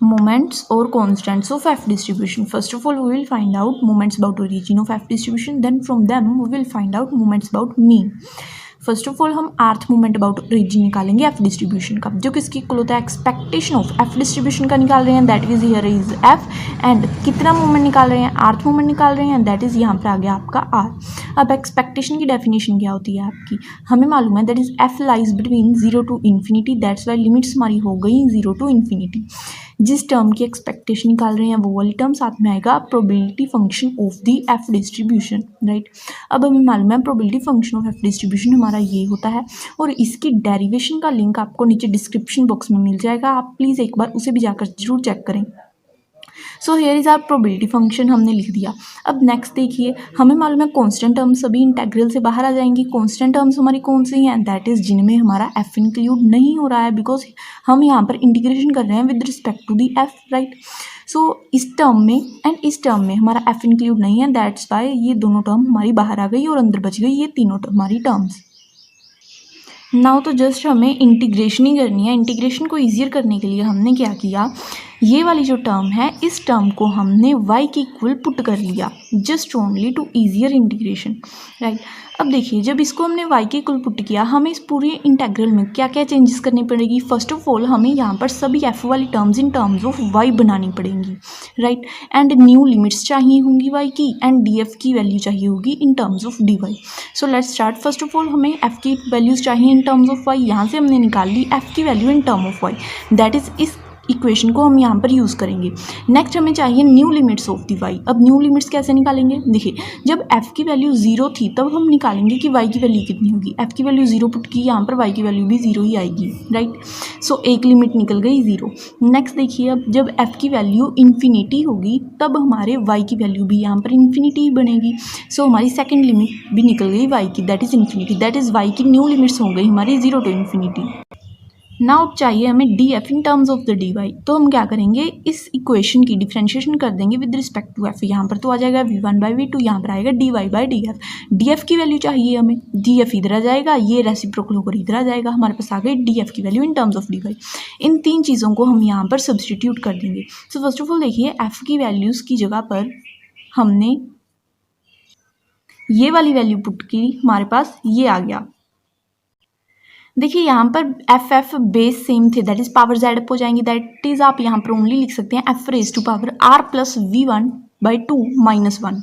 moments or constants of F distribution. First of all, we will find out moments about origin of F distribution. Then from them we will find out moments about mean. First of all हम आर्थ moment about origin निकालेंगे F distribution का, जो किसकी equal होता है expectation of F distribution का निकाल रहे हैं, that is here is F, and कितना मोमेंट निकाल रहे हैं, आर्थ मोमेंट निकाल रहे हैं, दैट इज यहाँ पर आ गया आपका आर। अब एक्सपेक्टेशन की डेफिनेशन क्या होती है आपकी, हमें मालूम है that is F lies between 0 to infinity, that's why limits हमारी हो गई 0 to इन्फिनिटी। जिस टर्म की एक्सपेक्टेशन निकाल रहे हैं वो वाली टर्म साथ में आएगा probability function of the F distribution, right. अब हमें मालूम है probability function of F distribution हमारा ये होता है, और इसकी डेरिवेशन का लिंक आपको नीचे डिस्क्रिप्शन बॉक्स में मिल जाएगा, आप प्लीज़ एक बार उसे भी जाकर जरूर चेक करें। So here is our probability function हमने लिख दिया। अब नेक्स्ट देखिए, हमें मालूम है कांस्टेंट टर्म्स सभी इंटेग्रल से बाहर आ जाएंगी। कांस्टेंट टर्म्स हमारी कौन सी हैं, दैट इज जिनमें हमारा एफ इंक्लूड नहीं हो रहा है, बिकॉज हम यहाँ पर इंटीग्रेशन कर रहे हैं with respect to the F, right. So इस टर्म में एंड इस टर्म में हमारा एफ इंक्लूड नहीं है, दैट्स वाई ये दोनों टर्म हमारी बाहर आ गई और अंदर बच गई ये तीनों हमारी टर्म्स। नाउ तो जस्ट हमें इंटीग्रेशन ही करनी है। इंटीग्रेशन को ईजियर करने के लिए हमने क्या किया, ये वाली जो टर्म है इस टर्म को हमने y के इक्वल पुट कर लिया, just only to easier integration, right. अब देखिए जब इसको हमने y के इक्वल पुट किया, हमें इस पूरे इंटेग्रल में क्या क्या चेंजेस करनी पड़ेगी। फर्स्ट ऑफ ऑल हमें यहाँ पर सभी f वाली terms in terms of y बनानी पड़ेंगी, राइट। एंड न्यू लिमिट्स चाहिए होंगी y की, एंड df की वैल्यू चाहिए होगी in terms of dy। So let's start. First of all हमें f की वैल्यूज़ चाहिए इन टर्म्स ऑफ y, यहाँ से हमने निकाल ली f की value in term of y, that is इस इक्वेशन को हम यहाँ पर यूज़ करेंगे। नेक्स्ट हमें चाहिए new limits of the y. अब न्यू लिमिट्स कैसे निकालेंगे, देखिए जब f की वैल्यू 0 थी तब हम निकालेंगे कि y की वैल्यू कितनी होगी। f की वैल्यू 0 पुट की, यहाँ पर y की वैल्यू भी 0 ही आएगी, राइट। सो एक लिमिट निकल गई 0। नेक्स्ट देखिए अब जब f की वैल्यू इन्फिनिटी होगी तब हमारे y की वैल्यू भी यहाँ पर इन्फिनिटी ही बनेगी। सो हमारी सेकेंड लिमिट भी निकल गई y की, that is infinity, that is y की न्यू लिमिट्स हो गई हमारी 0 to इन्फिनिटी। नाउ चाहिए हमें d f in terms of the d y, तो हम क्या करेंगे, इस इक्वेशन की डिफ्रेंशिएशन कर देंगे विद रिस्पेक्ट टू एफ। यहाँ पर तो आ जाएगा v1/v2, यहाँ पर आएगा dy/df। df की वैल्यू चाहिए हमें, df इधर आ जाएगा, ये रेसिप्रोकल होकर इधर आ जाएगा, हमारे पास आ गई df की value in terms of dy। इन तीन चीज़ों को हम यहाँ पर सब्सटीट्यूट कर देंगे। सो फर्स्ट ऑफ ऑल देखिए f की वैल्यूज़ की जगह पर हमने ये वाली वैल्यू पुट की, हमारे पास ये आ गया। देखिए यहाँ पर एफ बेस सेम थे, that is power Z up हो जाएंगी, दैट इज आप यहाँ पर ओनली लिख सकते हैं f raise to power r plus v1/2 minus 1।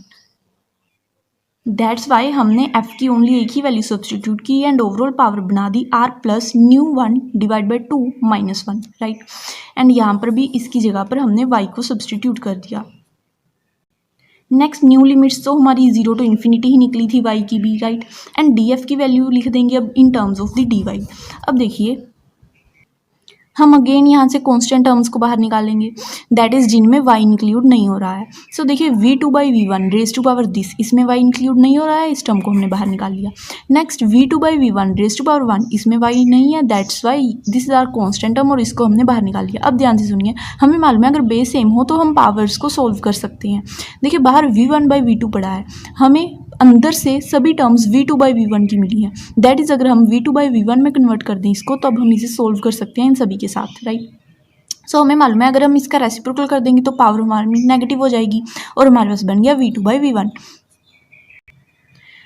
That's why हमने f की ओनली एक ही वैल्यू सब्सटीट्यूट की एंड ओवरऑल पावर बना दी r plus new 1/2 minus 1, right. And यहाँ पर भी इसकी जगह पर हमने y को सब्सटीट्यूट कर दिया। नेक्स्ट न्यू लिमिट्स तो हमारी 0 to इन्फिनिटी ही निकली थी y की भी, राइट। एंड df की वैल्यू लिख देंगे अब इन टर्म्स ऑफ द dy। अब देखिए हम अगेन यहाँ से कांस्टेंट टर्म्स को बाहर निकालेंगे, दैट इज जिनमें y इंक्लूड नहीं हो रहा है। सो देखिए v2/v1 raise to power this, इसमें y इंक्लूड नहीं हो रहा है, इस टर्म को हमने बाहर निकाल लिया। Next v2/v1 raise to power 1, इसमें y नहीं है, that's why this is our constant term और इसको हमने बाहर निकाल लिया। अब ध्यान से सुनिए, हमें मालूम है अगर बेस सेम हो तो हम पावर्स को सोल्व कर सकते हैं। देखिए बाहर v1/v2 पड़ा है, हमें अंदर से सभी टर्म्स v2/v1 की मिली हैं, दैट इज़ अगर हम v2/v1 में कन्वर्ट कर दें इसको तब हम इसे सोल्व कर सकते हैं इन सभी के साथ, राइट। सो हमें मालूम है अगर हम इसका रेसिप्रोकल कर देंगे तो पावर हमारी नेगेटिव हो जाएगी और हमारे पास बन गया v2/v1।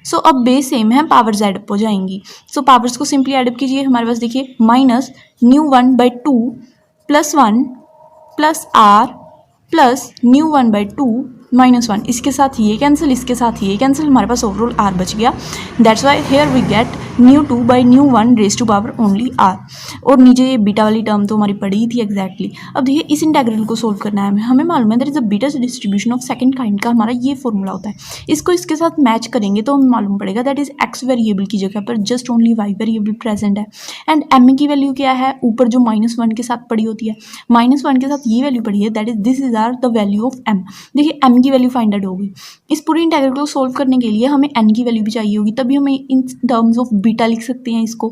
सो अब बेस सेम है, पावर जेड अप हो जाएंगी। सो पावर्स को सिंपली एडअप कीजिए, हमारे पास देखिए minus new 1/2 plus 1 plus r plus new 1/2 minus 1, इसके साथ ये कैंसिल, इसके साथ ये कैंसिल, हमारे पास ओवरऑल r बच गया। That's why here we get nu 2/न्यू 1 raise to power only r। और नीचे ये बीटा वाली टर्म तो हमारी पड़ी ही थी एग्जैक्टली। अब देखिए इस इंटेग्रल को सोल्व करना है हमें मालूम है that is a beta distribution of second kind का हमारा ये फॉर्मूला होता है। इसको इसके साथ मैच करेंगे तो हमें मालूम पड़ेगा दैट इज x वेरिएबल की जगह पर just only y variable present है। एंड m की वैल्यू क्या है, ऊपर जो -1 के साथ पड़ी होती है, -1 के साथ ये वैल्यू पड़ी है, that is this is our the value of m। देखिए m की वैल्यू फाइंड आउट होगी। इस पूरे इंटीग्रल को सोल्व करने के लिए हमें n की वैल्यू भी चाहिए होगी, तभी हमें इन टर्म्स ऑफ बीटा लिख सकते हैं इसको।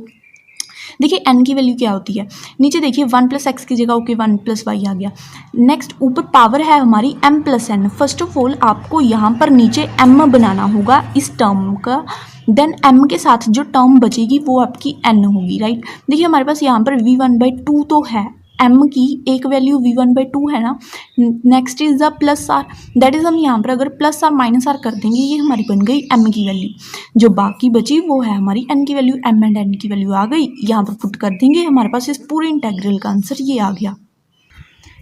देखिए n की वैल्यू क्या होती है, नीचे देखिए 1 + x की जगह ओके 1 + y आ गया। नेक्स्ट ऊपर पावर है हमारी m + n। First of all आपको यहाँ पर नीचे m बनाना होगा इस टर्म का, देन m के साथ जो टर्म बचेगी वो आपकी n होगी, राइट। देखिए हमारे पास यहाँ पर v1/2 तो है, m की एक वैल्यू v1/2 है ना। Next is the plus our, that is हम यहाँ पर अगर प्लस आर माइनस आर कर देंगे ये हमारी बन गई m की वैल्यू। जो बाकी बची वो है हमारी n की वैल्यू, m एंड n की वैल्यू आ गई, यहाँ पर पुट कर देंगे, हमारे पास इस पूरे इंटेग्रल का आंसर ये आ गया।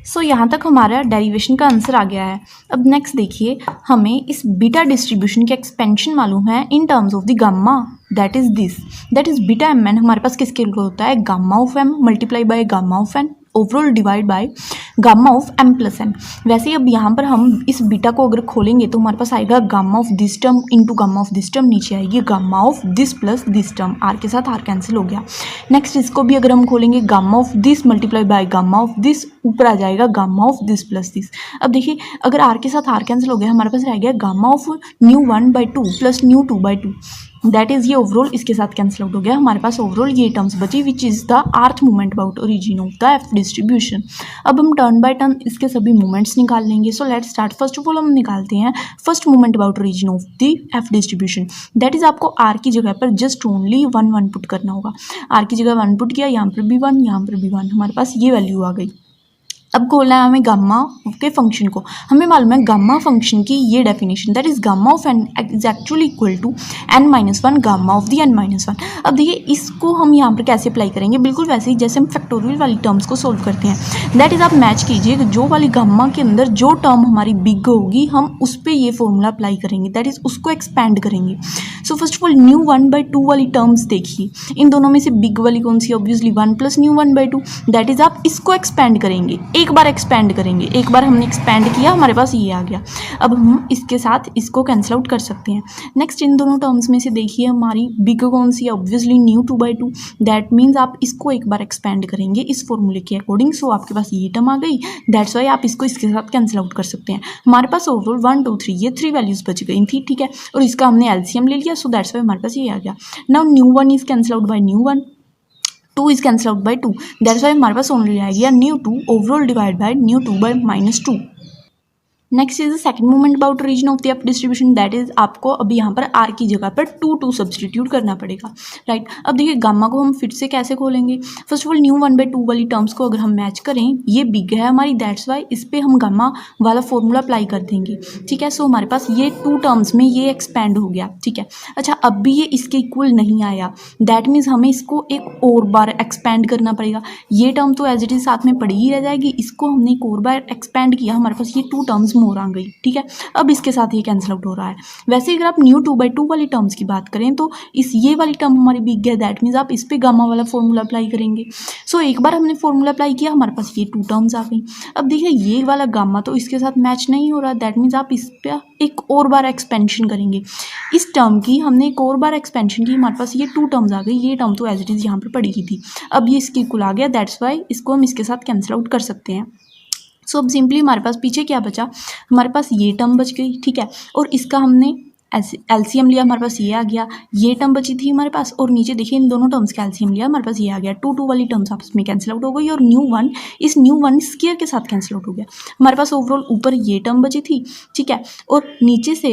सो यहाँ तक हमारा डेरिवेशन का आंसर आ गया है। अब नेक्स्ट देखिए, हमें इस बीटा डिस्ट्रीब्यूशन के एक्सपेंशन मालूम है in terms of the gamma, that is this, that is beta m n हमारे पास किसके लिए होता है, gamma of m multiply by gamma of n overall divide by gamma of m plus n. वैसे ही अब यहाँ पर हम इस बीटा को अगर खोलेंगे तो हमारे पास आएगा gamma of this term into gamma of this term, नीचे आएगी gamma of this plus this term, r के साथ आर कैंसिल हो गया। नेक्स्ट इसको भी अगर हम खोलेंगे gamma of this multiply by gamma of this, ऊपर आ जाएगा gamma of this plus this. अब देखिए अगर आर के साथ आर कैंसिल हो गया, हमारे पास रह गया gamma of ν1/2 plus ν2/2, that is ये ओवरऑल इसके साथ कैंसिल आउट हो गया, हमारे पास ओवरऑल ये टर्म्स बची which is the earth movement about origin of the F distribution. अब हम टर्न बाय टर्न इसके सभी मूवमेंट्स निकाल लेंगे। सो let's start. First of all हम निकालते हैं first movement about origin of the F distribution, that is आपको आर की जगह पर जस्ट ओनली 1 पुट करना होगा। आर की जगह 1 पुट किया, यहाँ पर भी 1, यहाँ पर भी 1, हमारे पास ये वैल्यू आ गई। अब खोलना है हमें गामा के फंक्शन को। हमें मालूम है गामा फंक्शन की ये definition, that is gamma of n is actually equal to n-1 gamma of the n-1। अब देखिए इसको हम यहाँ पर कैसे अप्लाई करेंगे, बिल्कुल वैसे ही जैसे हम फैक्टोरियल वाली टर्म्स को सोल्व करते हैं। दैट इज आप मैच कीजिए, जो वाली गामा के अंदर जो टर्म हमारी बिग होगी हम उस पर ये फॉर्मूला अप्लाई करेंगे, दैट इज उसको एक्सपैंड करेंगे। सो फर्स्ट ऑफ ऑल ν1/2 वाली टर्म्स देखिए, इन दोनों में से बिग वाली कौन सी, ऑब्वियसली 1 प्लस ν1/2, दैट इज आप इसको एक्सपैंड करेंगे, एक बार एक्सपैंड करेंगे, एक बार हमने एक्सपैंड किया हमारे पास ये आ गया। अब हम इसके साथ इसको कैंसिल आउट कर सकते हैं। नेक्स्ट इन दोनों टर्म्स में से देखिए हमारी बिग कौन सी है, ऑब्वियसली ν2/2, दैट मीन्स आप इसको एक बार एक्सपैंड करेंगे इस फॉर्मूले के अकॉर्डिंग। सो आपके पास ये टर्म आ गई, दैट्स वाई आप इसको इसके साथ कैंसिल आउट कर सकते हैं। हमारे पास ओवरऑल 1 2 3 ये 3 वैल्यूज बच गई थी, ठीक है, और इसका हमने एलसीएम ले लिया। सो दैट्स वाई हमारे पास ये आ गया। Now ν1 is cancel out by ν1, 2 is cancelled out by 2, that's why हमारे पास ओनली आ गया ν2 overall divide by ν2/-2। Next is the second movement about reason of the F distribution, that is आपको अभी यहाँ पर आर की जगह पर 2 सब्सटीट्यूट करना पड़ेगा, राइट। अब देखिए गामा को हम फिर से कैसे खोलेंगे। फर्स्ट ऑफ ऑल ν1/2 वाली टर्म्स को अगर हम मैच करें, ये बिग है हमारी, दैट्स वाई इस पर हम गामा वाला फॉर्मूला अप्लाई कर देंगे, ठीक है। सो हमारे पास ये 2 टर्म्स में ये एक्सपैंड हो गया, ठीक है। अच्छा अब भी ये इसके इक्वल नहीं आया, दैट मीन्स हमें इसको एक और बार एक्सपैंड करना पड़ेगा। ये टर्म तो एज इट इज साथ में पड़ी ही रह जाएगी, इसको हमने एक और बार एक्सपैंड किया, हमारे पास ये 2 टर्म्स मोर आ गई, ठीक है। अब इसके साथ ये कैंसिल आउट हो रहा है। वैसे अगर आप ν2/2 वाली टर्म्स की बात करें तो इस ये वाली टर्म हमारी बिग है, दैट मीन्स आप इस पे गामा वाला फॉर्मूला अप्लाई करेंगे। सो एक बार हमने फॉर्मूला अप्लाई किया, हमारे पास ये 2 टर्म्स आ गई। अब देखिए ये वाला गामा तो इसके साथ मैच नहीं हो रहा, दैट मीन्स आप इस पर एक और बार एक्सपेंशन करेंगे। इस टर्म की हमने एक और बार एक्सपेंशन की, हमारे पास ये 2 टर्म्स आ गई, ये टर्म तो एज इट इज यहाँ पर पड़ी ही थी, अब ये इसके इक्वल आ गया, दैट्स वाई इसको हम इसके साथ कैंसिल आउट कर सकते हैं। सो अब सिंपली हमारे पास पीछे क्या बचा, हमारे पास ये टर्म बच गई, ठीक है, और इसका हमने एलसीएम लिया, हमारे पास ये आ गया। ये टर्म बची थी हमारे पास, और नीचे देखिए इन दोनों टर्म्स का एलसीएम लिया, हमारे पास ये आ गया। 2 वाली टर्म्स आपस में कैंसिल आउट हो गई, और ν1 इस ν1 स्क्वायर के साथ कैंसिल आउट हो गया। हमारे पास ओवरऑल ऊपर ये टर्म बची थी, ठीक है, और नीचे से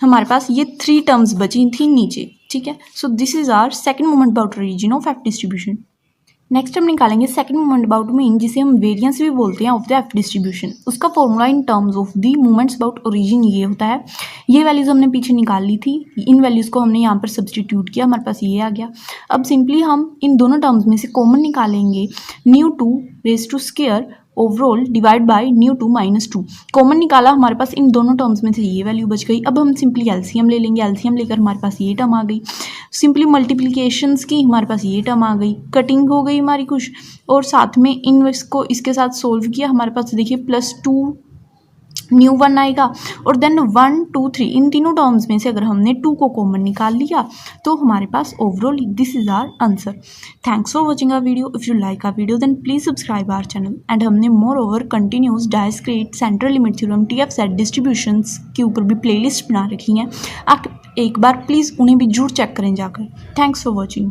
हमारे पास ये 3 टर्म्स बची थी नीचे, ठीक है। So this is our second moment about reason of F distribution. Next हम निकालेंगे सेकंड मोमेंट अबाउट मीन, जिसे हम वेरिएंस भी बोलते हैं ऑफ द एफ डिस्ट्रीब्यूशन। उसका formula in terms of the moments about origin ये होता है। ये वैल्यूज़ हमने पीछे निकाल ली थी, इन वैल्यूज़ को हमने यहाँ पर सब्सटीट्यूट किया, हमारे पास ये आ गया। अब सिंपली हम इन दोनों टर्म्स में से कॉमन निकालेंगे, ν2² ओवरऑल डिवाइड बाय ν2 - 2। कॉमन निकाला, हमारे पास इन दोनों टर्म्स में से ये वैल्यू बच गई। अब हम सिंपली एलसीएम ले लेंगे, एलसीएम लेकर हमारे पास ये टर्म आ गई। सिंपली मल्टीप्लिकेशंस की, हमारे पास ये टर्म आ गई, कटिंग हो गई हमारी कुछ, और साथ में इनवर्स को इसके साथ सोल्व किया, हमारे पास देखिए +2 ν1 आएगा, और देन 1 2 3 इन तीनों टर्म्स में से अगर हमने 2 को कॉमन निकाल लिया तो हमारे पास overall this is our answer. Thanks for watching our video. If you like our video then please subscribe our channel. And हमने moreover continuous discrete central limit theorem TF-सेट डिस्ट्रीब्यूशंस के ऊपर भी प्लेलिस्ट बना रखी हैं, आप एक बार प्लीज़ उन्हें भी जरूर चेक करें जाकर। Thanks for watching.